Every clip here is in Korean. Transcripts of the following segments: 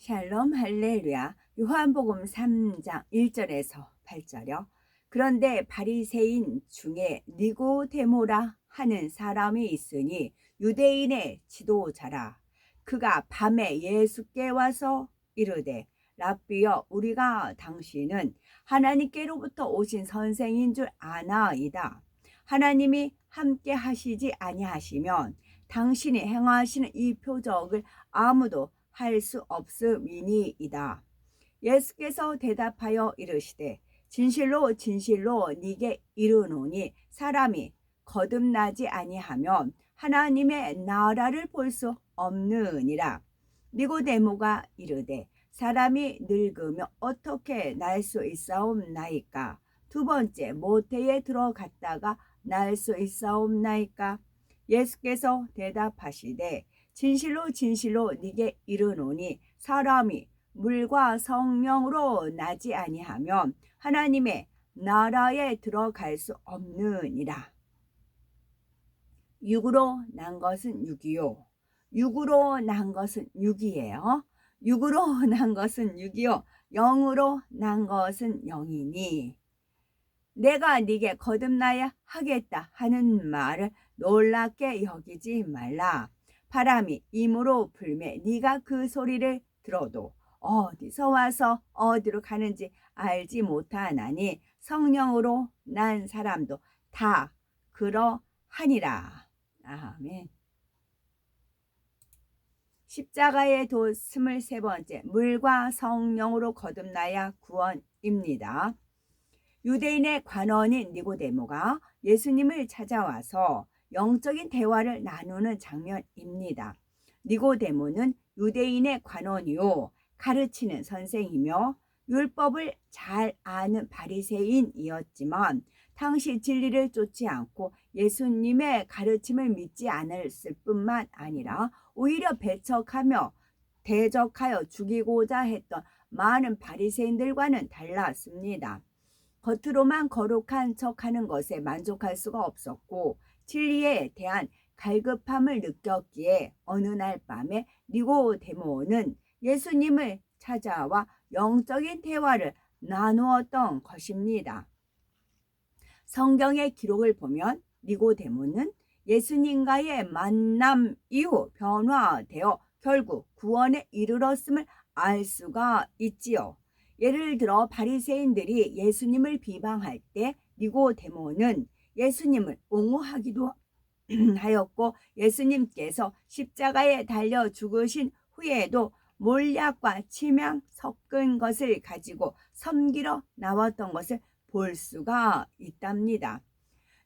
샬롬 할렐루야. 요한복음 3장 1절에서 8절이요. 그런데 바리새인 중에 니고데모라 하는 사람이 있으니 유대인의 지도자라. 그가 밤에 예수께 와서 이르되 랍비여, 우리가 당신은 하나님께로부터 오신 선생인 줄 아나이다. 하나님이 함께 하시지 아니하시면 당신이 행하시는 이 표적을 아무도 할 수 없음이니이다. 예수께서 대답하여 이르시되 진실로 진실로 네게 이르노니 사람이 거듭나지 아니하면 하나님의 나라를 볼 수 없느니라. 니고데모가 이르되 사람이 늙으면 어떻게 날 수 있사옵나이까? 두 번째 모태에 들어갔다가 날 수 있사옵나이까? 예수께서 대답하시되 진실로 진실로 네게 이르노니 사람이 물과 성령으로 나지 아니하면 하나님의 나라에 들어갈 수 없느니라. 육으로 난 것은 육이요. 육으로 난 것은 육이에요. 육으로 난 것은 육이요. 영으로 난 것은 영이니 내가 네게 거듭나야 하겠다 하는 말을 놀랍게 여기지 말라. 바람이 임으로 불매 네가 그 소리를 들어도 어디서 와서 어디로 가는지 알지 못하나니 성령으로 난 사람도 다 그러하니라. 아멘. 십자가의 도 23번째, 물과 성령으로 거듭나야 구원입니다. 유대인의 관원인 니고데모가 예수님을 찾아와서 영적인 대화를 나누는 장면입니다. 니고데모는 유대인의 관원이요 가르치는 선생이며 율법을 잘 아는 바리새인이었지만 당시 진리를 쫓지 않고 예수님의 가르침을 믿지 않았을 뿐만 아니라 오히려 배척하며 대적하여 죽이고자 했던 많은 바리새인들과는 달랐습니다. 겉으로만 거룩한 척하는 것에 만족할 수가 없었고 진리에 대한 갈급함을 느꼈기에 어느 날 밤에 니고데모는 예수님을 찾아와 영적인 대화를 나누었던 것입니다. 성경의 기록을 보면 니고데모는 예수님과의 만남 이후 변화되어 결국 구원에 이르렀음을 알 수가 있지요. 예를 들어 바리새인들이 예수님을 비방할 때 니고데모는 예수님을 옹호하기도 하였고 예수님께서 십자가에 달려 죽으신 후에도 몰약과 치명 섞은 것을 가지고 섬기러 나왔던 것을 볼 수가 있답니다.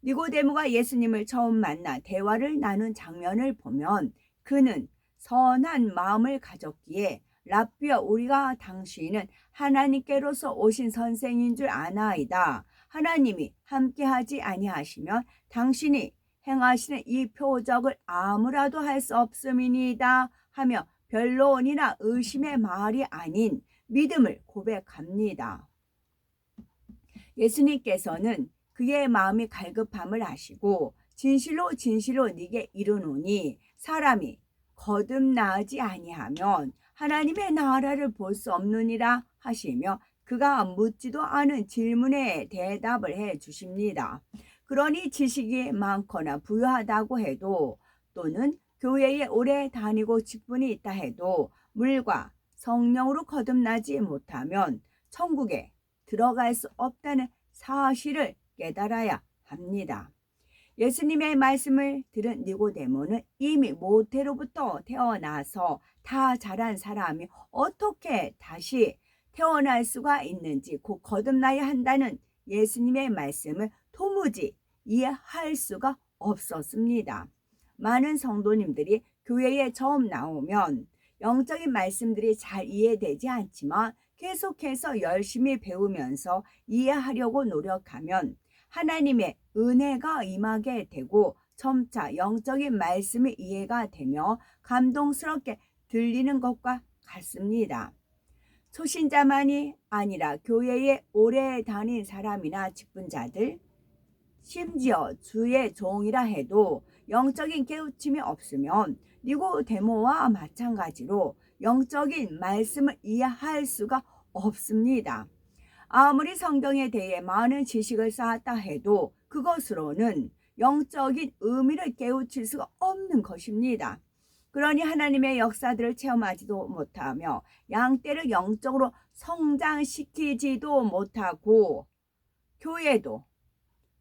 니고데모가 예수님을 처음 만나 대화를 나눈 장면을 보면 그는 선한 마음을 가졌기에 랍비여, 우리가 당신은 하나님께로서 오신 선생인 줄 아나이다. 하나님이 함께하지 아니하시면 당신이 행하시는 이 표적을 아무라도 할 수 없음이니이다 하며 변론이나 의심의 말이 아닌 믿음을 고백합니다. 예수님께서는 그의 마음이 갈급함을 아시고 진실로 진실로 네게 이르노니 사람이 거듭나지 아니하면 하나님의 나라를 볼 수 없느니라 하시며 그가 묻지도 않은 질문에 대답을 해 주십니다. 그러니 지식이 많거나 부유하다고 해도 또는 교회에 오래 다니고 직분이 있다 해도 물과 성령으로 거듭나지 못하면 천국에 들어갈 수 없다는 사실을 깨달아야 합니다. 예수님의 말씀을 들은 니고데모는 이미 모태로부터 태어나서 다 자란 사람이 어떻게 다시 태어날 수가 있는지 곧 거듭나야 한다는 예수님의 말씀을 도무지 이해할 수가 없었습니다. 많은 성도님들이 교회에 처음 나오면 영적인 말씀들이 잘 이해되지 않지만 계속해서 열심히 배우면서 이해하려고 노력하면 하나님의 은혜가 임하게 되고 점차 영적인 말씀이 이해가 되며 감동스럽게 들리는 것과 같습니다. 초신자만이 아니라 교회에 오래 다닌 사람이나 직분자들, 심지어 주의 종이라 해도 영적인 깨우침이 없으면 니고데모와 마찬가지로 영적인 말씀을 이해할 수가 없습니다. 아무리 성경에 대해 많은 지식을 쌓았다 해도 그것으로는 영적인 의미를 깨우칠 수가 없는 것입니다. 그러니 하나님의 역사들을 체험하지도 못하며 양떼를 영적으로 성장시키지도 못하고 교회도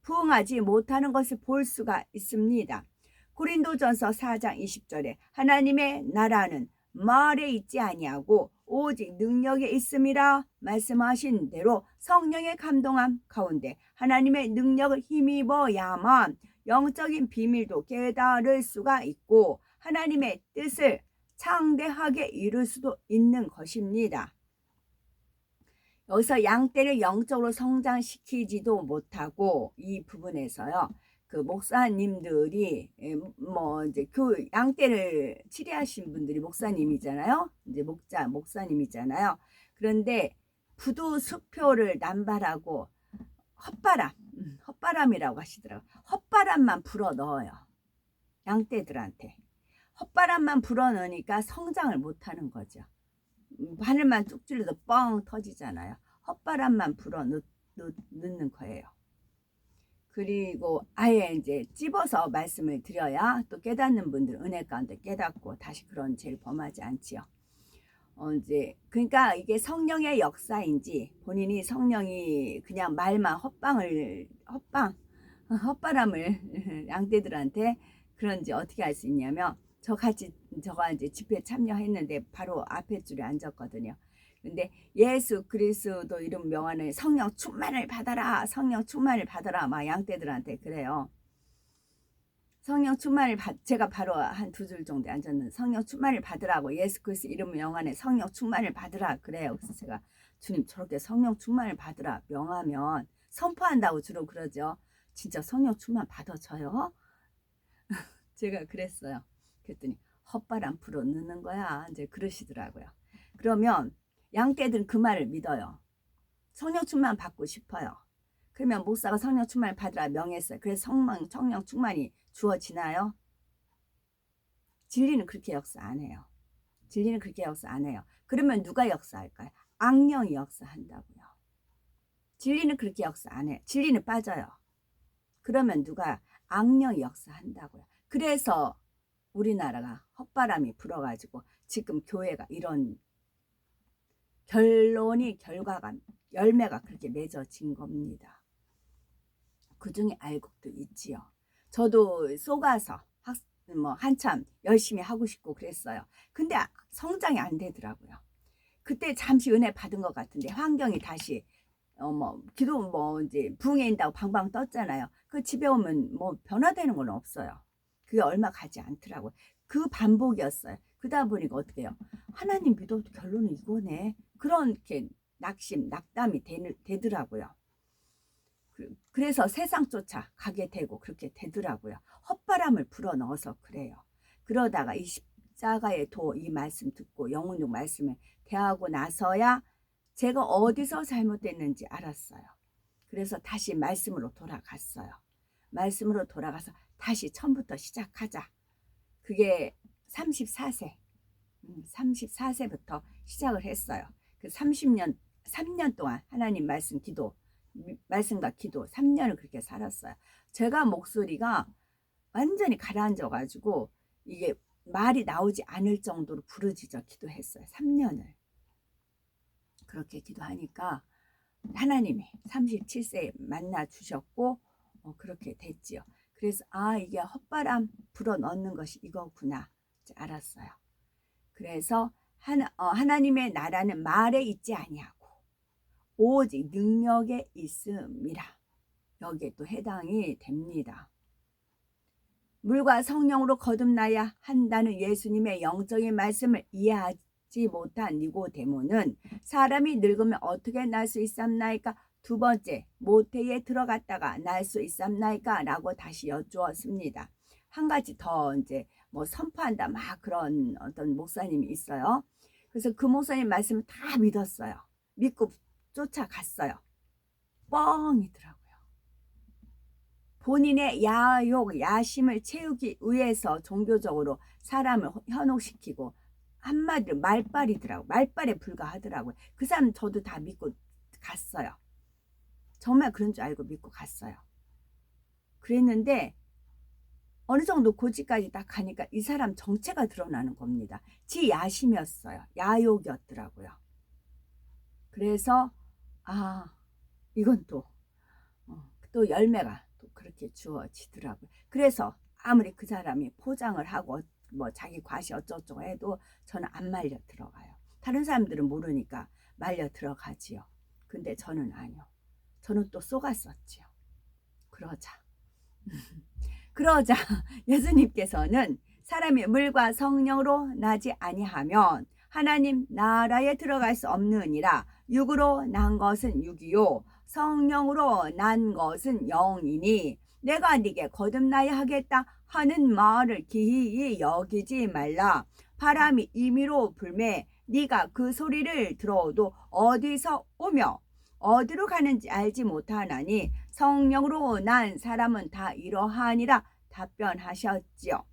부흥하지 못하는 것을 볼 수가 있습니다. 고린도전서 4장 20절에 하나님의 나라는 말에 있지 아니하고 오직 능력에 있음이라 말씀하신 대로 성령의 감동함 가운데 하나님의 능력을 힘입어야만 영적인 비밀도 깨달을 수가 있고 하나님의 뜻을 창대하게 이룰 수도 있는 것입니다. 여기서 양떼를 영적으로 성장시키지도 못하고 이 부분에서요. 그 목사님들이 뭐 이제 그 양떼를 치료하신 분들이 목사님이잖아요. 이제 목사님이잖아요. 그런데 부두수표를 남발하고 헛바람이라고 하시더라고요. 헛바람만 불어 넣어요. 양떼들한테. 헛바람만 불어 넣으니까 성장을 못하는 거죠. 바늘만 쭉 찔러도 뻥 터지잖아요. 헛바람만 불어 넣는 거예요. 그리고 아예 이제 찝어서 말씀을 드려야 또 깨닫는 분들은 은혜 가운데 깨닫고 다시 그런 죄를 범하지 않지요. 이제 그러니까 이게 성령의 역사인지 본인이 성령이 그냥 말만 헛바람을 양떼들한테 그런지 어떻게 알 수 있냐면 저가 이제 집회 참여했는데 바로 앞에 줄에 앉았거든요. 근데 예수 그리스도 이름 명하는 성령 충만을 받아라, 성령 충만을 받아라 막 양떼들한테 그래요. 성령 충만을 제가 바로 한 두 줄 정도 앉았는데 성령 충만을 받으라고 예수 그리스도 이름 명하는 성령 충만을 받으라 그래요. 그래서 제가 주님 저렇게 성령 충만을 받으라 명하면 선포한다고 주로 그러죠. 진짜 성령 충만 받아줘요? 제가 그랬어요. 그랬더니 헛바람 불어 넣는 거야. 이제 그러시더라고요. 그러면 양떼들은 그 말을 믿어요. 성령 충만 받고 싶어요. 그러면 목사가 성령 충만을 받으라 명했어요. 그래서 성령 충만이 주어지나요? 진리는 그렇게 역사 안 해요. 진리는 그렇게 역사 안 해요. 그러면 누가 역사할까요? 악령이 역사한다고요. 진리는 그렇게 역사 안 해요. 진리는 빠져요. 그러면 누가 악령이 역사한다고요. 그래서 우리나라가 헛바람이 불어가지고 지금 교회가 이런 결과가 열매가 그렇게 맺어진 겁니다. 그 중에 알곡도 있지요. 저도 속아서 한참 열심히 하고 싶고 그랬어요. 근데 성장이 안 되더라고요. 그때 잠시 은혜 받은 것 같은데 환경이 다시 기도 이제 부흥에 있다고 방방 떴잖아요. 그 집에 오면 변화되는 건 없어요. 그게 얼마 가지 않더라고요. 그 반복이었어요. 그러다 보니까 어떻게 해요? 하나님 믿어도 결론은 이거네. 그렇게 낙담이 되더라고요. 그래서 세상 쫓아 가게 되고 그렇게 되더라고요. 헛바람을 불어 넣어서 그래요. 그러다가 이 십자가의 이 말씀 듣고 영혼육 말씀을 대하고 나서야 제가 어디서 잘못됐는지 알았어요. 그래서 다시 말씀으로 돌아갔어요. 말씀으로 돌아가서 다시 처음부터 시작하자. 그게 34세부터 시작을 했어요. 그 3년 동안 하나님 말씀과 기도 3년을 그렇게 살았어요. 제가 목소리가 완전히 가라앉아가지고 이게 말이 나오지 않을 정도로 부르짖어 기도했어요. 3년을. 그렇게 기도하니까 하나님이 37세에 만나 주셨고 그렇게 됐지요. 그래서 이게 헛바람 불어 넣는 것이 이거구나 알았어요. 그래서 하나님의 나라는 말에 있지 아니하고 오직 능력에 있음이라. 여기에 또 해당이 됩니다. 물과 성령으로 거듭나야 한다는 예수님의 영적인 말씀을 이해하지 못한 니고데모는 사람이 늙으면 어떻게 날 수 있삼나이까? 두 번째, 모태에 들어갔다가 날 수 있삼나이까? 라고 다시 여쭈었습니다. 한 가지 더 이제 선포한다 막 그런 어떤 목사님이 있어요. 그래서 그 목사님 말씀을 다 믿었어요. 믿고 쫓아갔어요. 뻥이더라고요. 본인의 야심을 채우기 위해서 종교적으로 사람을 현혹시키고 한마디로 말빨이더라고. 말빨에 불과하더라고요. 그 사람 저도 다 믿고 갔어요. 정말 그런 줄 알고 믿고 갔어요. 그랬는데 어느 정도 고지까지 딱 가니까 이 사람 정체가 드러나는 겁니다. 지 야심이었어요. 야욕이었더라고요. 그래서 이건 또 열매가 또 그렇게 주어지더라고요. 그래서 아무리 그 사람이 포장을 하고 뭐 자기 과시 어쩌고저쩌고 해도 저는 안 말려 들어가요. 다른 사람들은 모르니까 말려 들어가지요. 근데 저는 아니요. 저는 또 속았었지요. 그러자 예수님께서는 사람이 물과 성령으로 나지 아니하면 하나님 나라에 들어갈 수 없느니라. 육으로 난 것은 육이요 성령으로 난 것은 영이니 내가 네게 거듭나야 하겠다 하는 말을 기이히 여기지 말라. 바람이 임의로 불매 네가 그 소리를 들어도 어디서 오며 어디로 가는지 알지 못하나니 성령으로 난 사람은 다 이러하니라 답변하셨지요.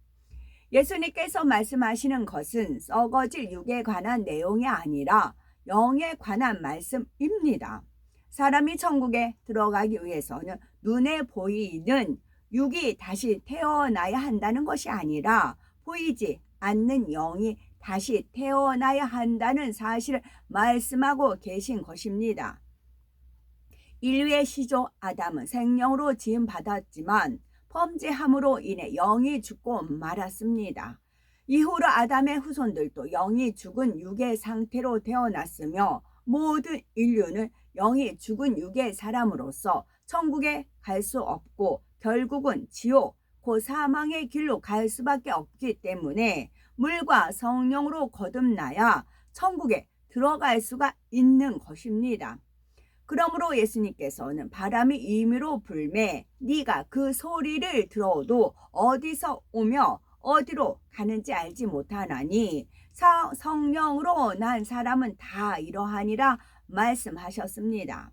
예수님께서 말씀하시는 것은 썩어질 육에 관한 내용이 아니라 영에 관한 말씀입니다. 사람이 천국에 들어가기 위해서는 눈에 보이는 육이 다시 태어나야 한다는 것이 아니라 보이지 않는 영이 다시 태어나야 한다는 사실을 말씀하고 계신 것입니다. 인류의 시조 아담은 생명으로 지음받았지만 범죄함으로 인해 영이 죽고 말았습니다. 이후로 아담의 후손들도 영이 죽은 육의 상태로 태어났으며 모든 인류는 영이 죽은 육의 사람으로서 천국에 갈 수 없고 결국은 지옥, 곧 사망의 길로 갈 수밖에 없기 때문에 물과 성령으로 거듭나야 천국에 들어갈 수가 있는 것입니다. 그러므로 예수님께서는 바람이 임의로 불매 네가 그 소리를 들어도 어디서 오며 어디로 가는지 알지 못하나니 성령으로 난 사람은 다 이러하니라 말씀하셨습니다.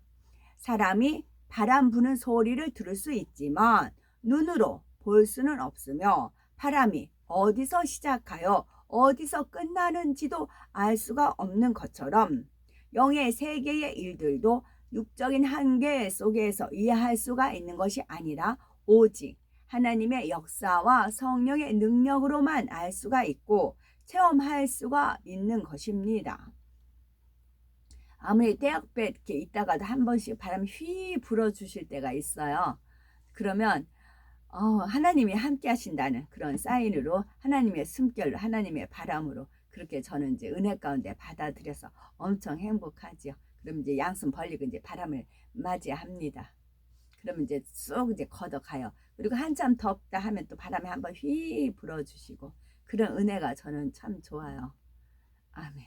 사람이 바람 부는 소리를 들을 수 있지만 눈으로 볼 수는 없으며 바람이 어디서 시작하여 어디서 끝나는지도 알 수가 없는 것처럼 영의 세계의 일들도 육적인 한계 속에서 이해할 수가 있는 것이 아니라 오직 하나님의 역사와 성령의 능력으로만 알 수가 있고 체험할 수가 있는 것입니다. 아무리 떼약볕 이렇게 있다가도 한 번씩 바람이 휘 불어주실 때가 있어요. 그러면 하나님이 함께 하신다는 그런 사인으로 하나님의 숨결로 하나님의 바람으로 그렇게 저는 이제 은혜 가운데 받아들여서 엄청 행복하지요. 그럼 이제 양손 벌리고 이제 바람을 맞이합니다. 그러면 이제 쏙 이제 걷어가요. 그리고 한참 덥다 하면 또 바람이 한번 휘 불어주시고 그런 은혜가 저는 참 좋아요. 아멘.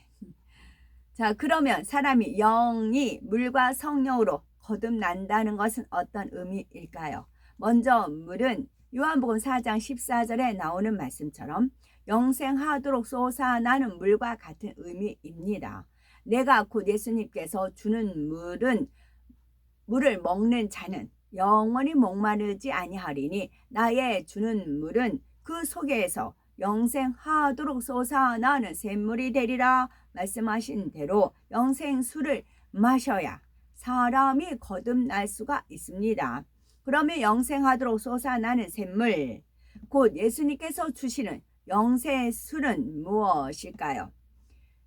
자, 그러면 사람이 영이 물과 성령으로 거듭난다는 것은 어떤 의미일까요? 먼저 물은 요한복음 4장 14절에 나오는 말씀처럼 영생하도록 솟아나는 물과 같은 의미입니다. 내가 곧 예수님께서 주는 물을 먹는 자는 영원히 목마르지 아니하리니 나의 주는 물은 그 속에서 영생하도록 솟아나는 샘물이 되리라 말씀하신 대로 영생수를 마셔야 사람이 거듭날 수가 있습니다. 그러면 영생하도록 솟아나는 샘물, 곧 예수님께서 주시는 영생수는 무엇일까요?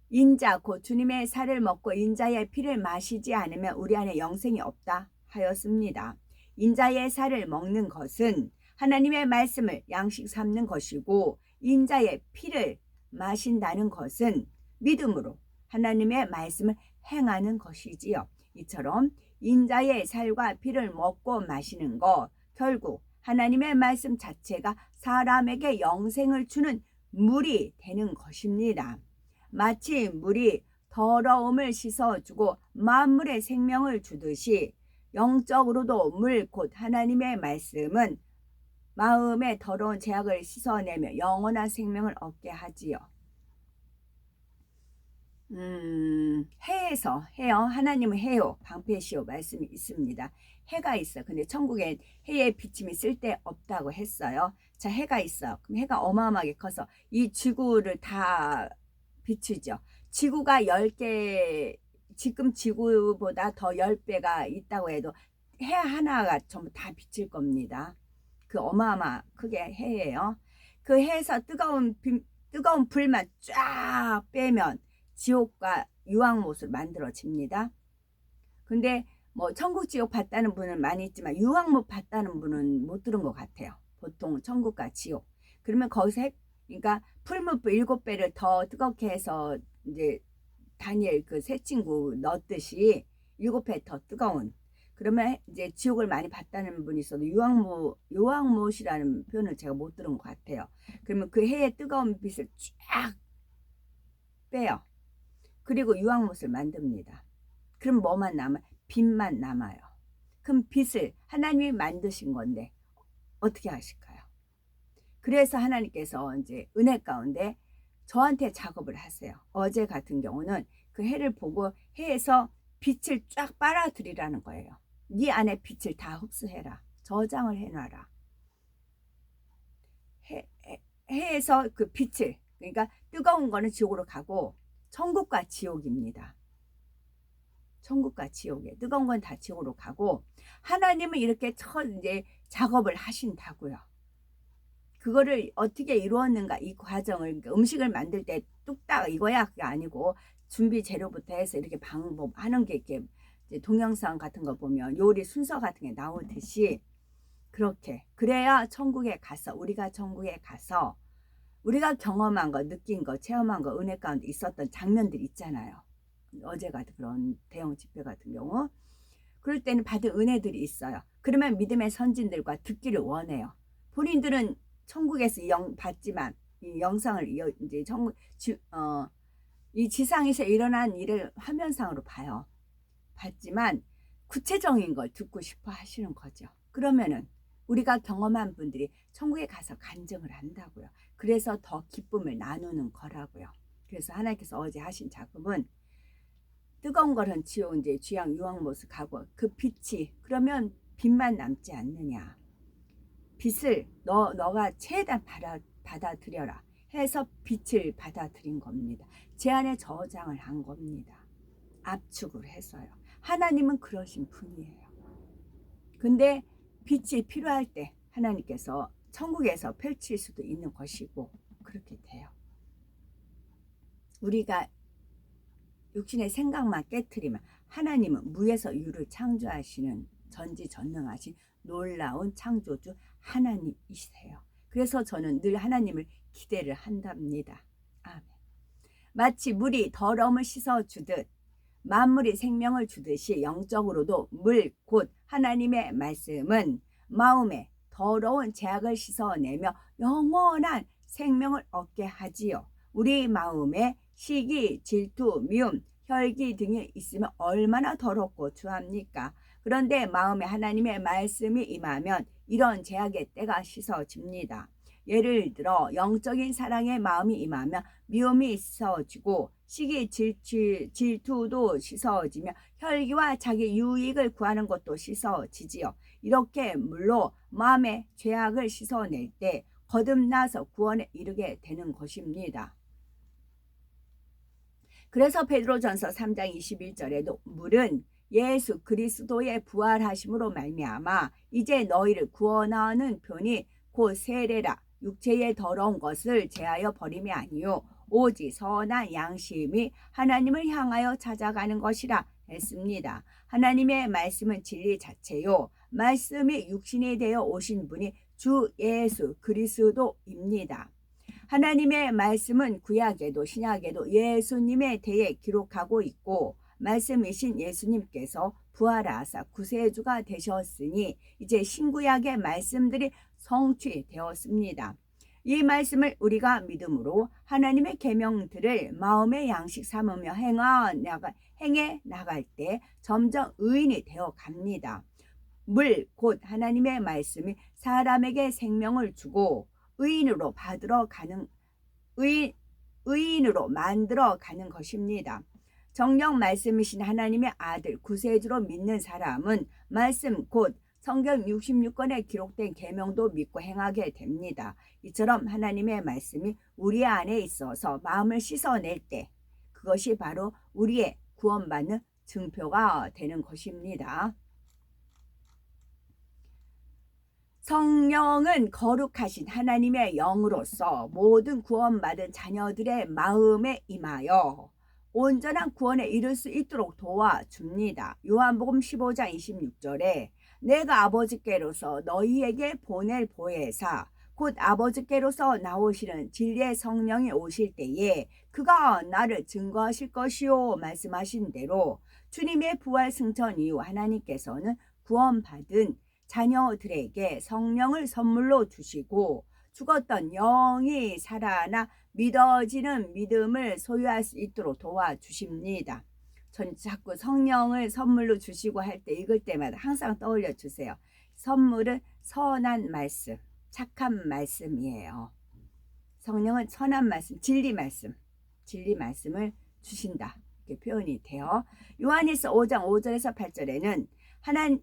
인자 곧 주님의 살을 먹고 인자의 피를 마시지 않으면 우리 안에 영생이 없다 하였습니다. 인자의 살을 먹는 것은 하나님의 말씀을 양식 삼는 것이고 인자의 피를 마신다는 것은 믿음으로 하나님의 말씀을 행하는 것이지요. 이처럼 인자의 살과 피를 먹고 마시는 것, 결국 하나님의 말씀 자체가 사람에게 영생을 주는 물이 되는 것입니다. 마치 물이 더러움을 씻어주고 만물의 생명을 주듯이 영적으로도 물 곧 하나님의 말씀은 마음의 더러운 죄악을 씻어내며 영원한 생명을 얻게 하지요. 해에서 해요. 하나님은 해요. 방패시오 말씀이 있습니다. 해가 있어. 근데 천국엔 해의 비침이 쓸데없다고 했어요. 자, 해가 있어. 그럼 해가 어마어마하게 커서 이 지구를 다 비추죠. 지구가 10개, 지금 지구보다 더 10배가 있다고 해도 해 하나가 전부 다 비칠 겁니다. 그 어마어마 크게 해예요. 그 해에서 뜨거운 불만 쫙 빼면 지옥과 유황못으로 만들어집니다. 근데 뭐 천국 지옥 봤다는 분은 많이 있지만 유황못 봤다는 분은 못 들은 것 같아요. 보통 천국과 지옥. 그러면 거기서 그러니까 풀무불 7배를 더 뜨겁게 해서 이제 다니엘 그 세 친구 넣었듯이 7배 더 뜨거운. 그러면 이제 지옥을 많이 봤다는 분이 있어도 유황못이라는 표현을 제가 못 들은 것 같아요. 그러면 그 해의 뜨거운 빛을 쫙 빼요. 그리고 유황못을 만듭니다. 그럼 뭐만 남아요? 빛만 남아요. 그럼 빛을 하나님이 만드신 건데 어떻게 하실까요? 그래서 하나님께서 이제 은혜 가운데 저한테 작업을 하세요. 어제 같은 경우는 그 해를 보고 해에서 빛을 쫙 빨아들이라는 거예요. 네 안에 빛을 다 흡수해라. 저장을 해놔라. 해에서 그 빛을, 그러니까 뜨거운 거는 지옥으로 가고 천국과 지옥입니다. 천국과 지옥에 뜨거운 건 다 지옥으로 가고 하나님은 이렇게 이제 작업을 하신다고요. 그거를 어떻게 이루었는가 이 과정을 음식을 만들 때 뚝딱 이거야 그게 아니고 준비 재료부터 해서 이렇게 방법하는 게 이렇게 동영상 같은 거 보면 요리 순서 같은 게 나오듯이 그렇게 그래야 천국에 가서 우리가 천국에 가서 우리가 경험한 거 느낀 거 체험한 거 은혜 가운데 있었던 장면들이 있잖아요. 어제 같은 그런 대형 집회 같은 경우 그럴 때는 받은 은혜들이 있어요. 그러면 믿음의 선진들과 듣기를 원해요. 본인들은 천국에서 봤지만 이 영상을 이제 이 지상에서 일어난 일을 화면상으로 봐요. 봤지만 구체적인 걸 듣고 싶어 하시는 거죠. 그러면은 우리가 경험한 분들이 천국에 가서 간증을 한다고요. 그래서 더 기쁨을 나누는 거라고요. 그래서 하나님께서 어제 하신 작업은 뜨거운 거는 지옥 이제 쥐양 유황못을 가고 그 빛이 그러면 빛만 남지 않느냐. 빛을 너가 최대한 받아들여라 해서 빛을 받아들인 겁니다. 제 안에 저장을 한 겁니다. 압축을 해서요. 하나님은 그러신 분이에요. 근데 빛이 필요할 때 하나님께서 천국에서 펼칠 수도 있는 것이고 그렇게 돼요. 우리가 육신의 생각만 깨트리면 하나님은 무에서 유를 창조하시는 전지전능하신 놀라운 창조주 하나님이세요. 그래서 저는 늘 하나님을 기대를 한답니다. 아멘. 마치 물이 더러움을 씻어주듯 만물이 생명을 주듯이 영적으로도 물 곧 하나님의 말씀은 마음에 더러운 죄악을 씻어내며 영원한 생명을 얻게 하지요. 우리 마음에 시기, 질투, 미움, 혈기 등이 있으면 얼마나 더럽고 추합니까? 그런데 마음에 하나님의 말씀이 임하면 이런 죄악의 때가 씻어집니다. 예를 들어 영적인 사랑의 마음이 임하면 미움이 씻어지고 시기, 질투도 씻어지며 혈기와 자기 유익을 구하는 것도 씻어지지요. 이렇게 물로 마음의 죄악을 씻어낼 때 거듭나서 구원에 이르게 되는 것입니다. 그래서 베드로전서 3장 21절에도 물은 예수 그리스도의 부활하심으로 말미암아 이제 너희를 구원하는 편이 곧 세례라. 육체의 더러운 것을 제하여 버림이 아니요 오직 선한 양심이 하나님을 향하여 찾아가는 것이라 했습니다. 하나님의 말씀은 진리 자체요. 말씀이 육신이 되어 오신 분이 주 예수 그리스도입니다. 하나님의 말씀은 구약에도 신약에도 예수님에 대해 기록하고 있고 말씀이신 예수님께서 부활하사 구세주가 되셨으니 이제 신구약의 말씀들이 성취되었습니다. 이 말씀을 우리가 믿음으로 하나님의 계명들을 마음의 양식 삼으며 행해 나갈 때 점점 의인이 되어 갑니다. 물 곧 하나님의 말씀이 사람에게 생명을 주고 의인으로 만들어 가는 것입니다. 정령 말씀이신 하나님의 아들 구세주로 믿는 사람은 말씀 곧 성경 66권에 기록된 계명도 믿고 행하게 됩니다. 이처럼 하나님의 말씀이 우리 안에 있어서 마음을 씻어낼 때 그것이 바로 우리의 구원받는 증표가 되는 것입니다. 성령은 거룩하신 하나님의 영으로서 모든 구원받은 자녀들의 마음에 임하여 온전한 구원에 이를 수 있도록 도와줍니다. 요한복음 15장 26절에 내가 아버지께로서 너희에게 보낼 보혜사 곧 아버지께로서 나오시는 진리의 성령이 오실 때에 그가 나를 증거하실 것이요 말씀하신 대로 주님의 부활 승천 이후 하나님께서는 구원받은 자녀들에게 성령을 선물로 주시고 죽었던 영이 살아나 믿어지는 믿음을 소유할 수 있도록 도와주십니다. 전 자꾸 성령을 선물로 주시고 할 때 읽을 때마다 항상 떠올려 주세요. 선물은 선한 말씀, 착한 말씀이에요. 성령은 선한 말씀, 진리 말씀을 주신다. 이렇게 표현이 돼요. 요한일서 5장 5절에서 8절에는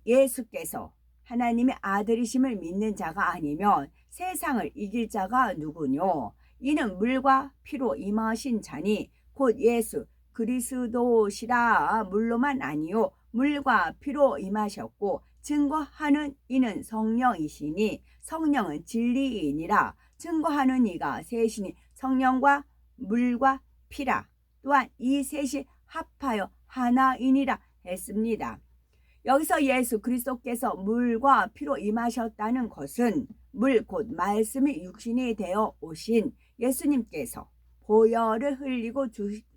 예수께서 하나님의 아들이심을 믿는 자가 아니면 세상을 이길 자가 누구뇨? 이는 물과 피로 임하신 자니 곧 예수 그리스도시라. 물로만 아니요 물과 피로 임하셨고 증거하는 이는 성령이시니 성령은 진리이니라. 증거하는 이가 셋이니 성령과 물과 피라. 또한 이 셋이 합하여 하나이니라 했습니다. 여기서 예수 그리스도께서 물과 피로 임하셨다는 것은 물 곧 말씀이 육신이 되어 오신 예수님께서 보혈을 흘리고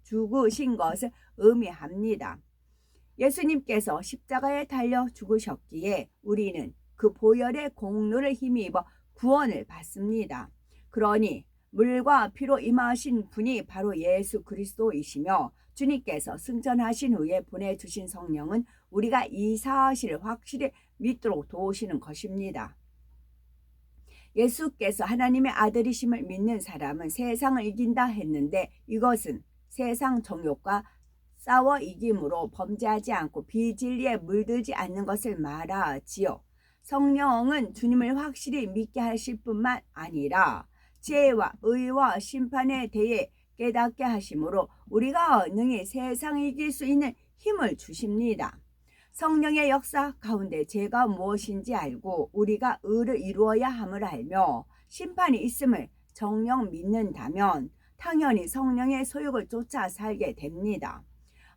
죽으신 것을 의미합니다. 예수님께서 십자가에 달려 죽으셨기에 우리는 그 보혈의 공로를 힘입어 구원을 받습니다. 그러니 물과 피로 임하신 분이 바로 예수 그리스도이시며 주님께서 승천하신 후에 보내주신 성령은 우리가 이 사실을 확실히 믿도록 도우시는 것입니다. 예수께서 하나님의 아들이심을 믿는 사람은 세상을 이긴다 했는데 이것은 세상 정욕과 싸워 이김으로 범죄하지 않고 비진리에 물들지 않는 것을 말하지요. 성령은 주님을 확실히 믿게 하실 뿐만 아니라 죄와 의와 심판에 대해 깨닫게 하심으로 우리가 능히 세상을 이길 수 있는 힘을 주십니다. 성령의 역사 가운데 죄가 무엇인지 알고 우리가 의를 이루어야 함을 알며 심판이 있음을 정녕 믿는다면 당연히 성령의 소욕을 쫓아 살게 됩니다.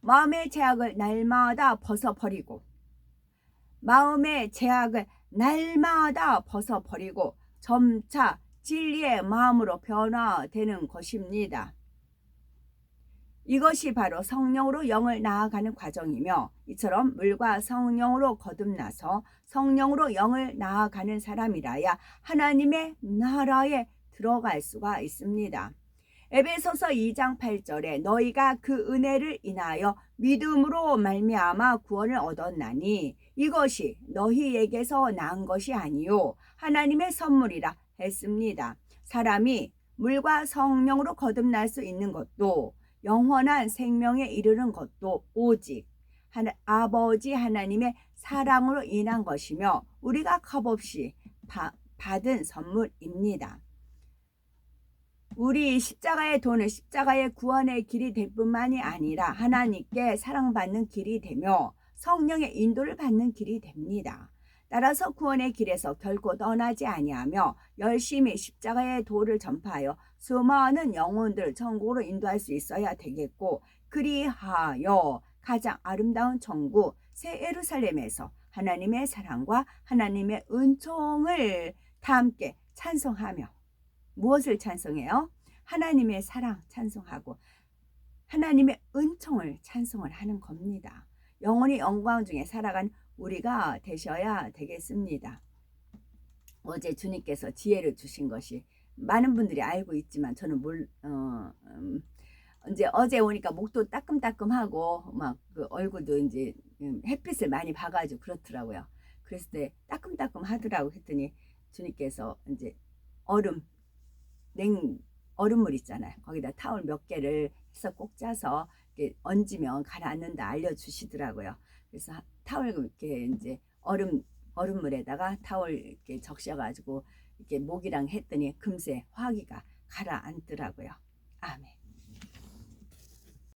마음의 죄악을 날마다 벗어버리고 점차 진리의 마음으로 변화되는 것입니다. 이것이 바로 성령으로 영을 나아가는 과정이며 이처럼 물과 성령으로 거듭나서 성령으로 영을 나아가는 사람이라야 하나님의 나라에 들어갈 수가 있습니다. 에베소서 2장 8절에 너희가 그 은혜를 인하여 믿음으로 말미암아 구원을 얻었나니 이것이 너희에게서 난 것이 아니요 하나님의 선물이라 했습니다. 사람이 물과 성령으로 거듭날 수 있는 것도 영원한 생명에 이르는 것도 오직 아버지 하나님의 사랑으로 인한 것이며 우리가 값없이 받은 선물입니다. 우리 십자가의 도는 십자가의 구원의 길이 될 뿐만이 아니라 하나님께 사랑받는 길이 되며 성령의 인도를 받는 길이 됩니다. 따라서 구원의 길에서 결코 떠나지 아니하며 열심히 십자가의 도를 전파하여 수많은 영혼들을 천국으로 인도할 수 있어야 되겠고 그리하여 가장 아름다운 천국 새 예루살렘에서 하나님의 사랑과 하나님의 은총을 다 함께 찬송하며 무엇을 찬송해요? 하나님의 사랑 찬송하고 하나님의 은총을 찬송을 하는 겁니다. 영원히 영광 중에 살아간 우리가 되셔야 되겠습니다. 어제 주님께서 지혜를 주신 것이 많은 분들이 알고 있지만 저는 이제 어제 오니까 목도 따끔따끔하고 막 그 얼굴도 이제 햇빛을 많이 봐가지고 그렇더라고요. 그랬을 때 따끔따끔 하더라고 했더니 주님께서 이제 얼음물 있잖아요. 거기다 타올 몇 개를 해서 꼭 짜서 이렇게 얹으면 가라앉는다 알려주시더라고요. 그래서 타올 이렇게 이제 얼음 얼음물에다가 타월 이렇게 적셔가지고 이렇게 목이랑 했더니 금세 화기가 가라앉더라고요. 아멘.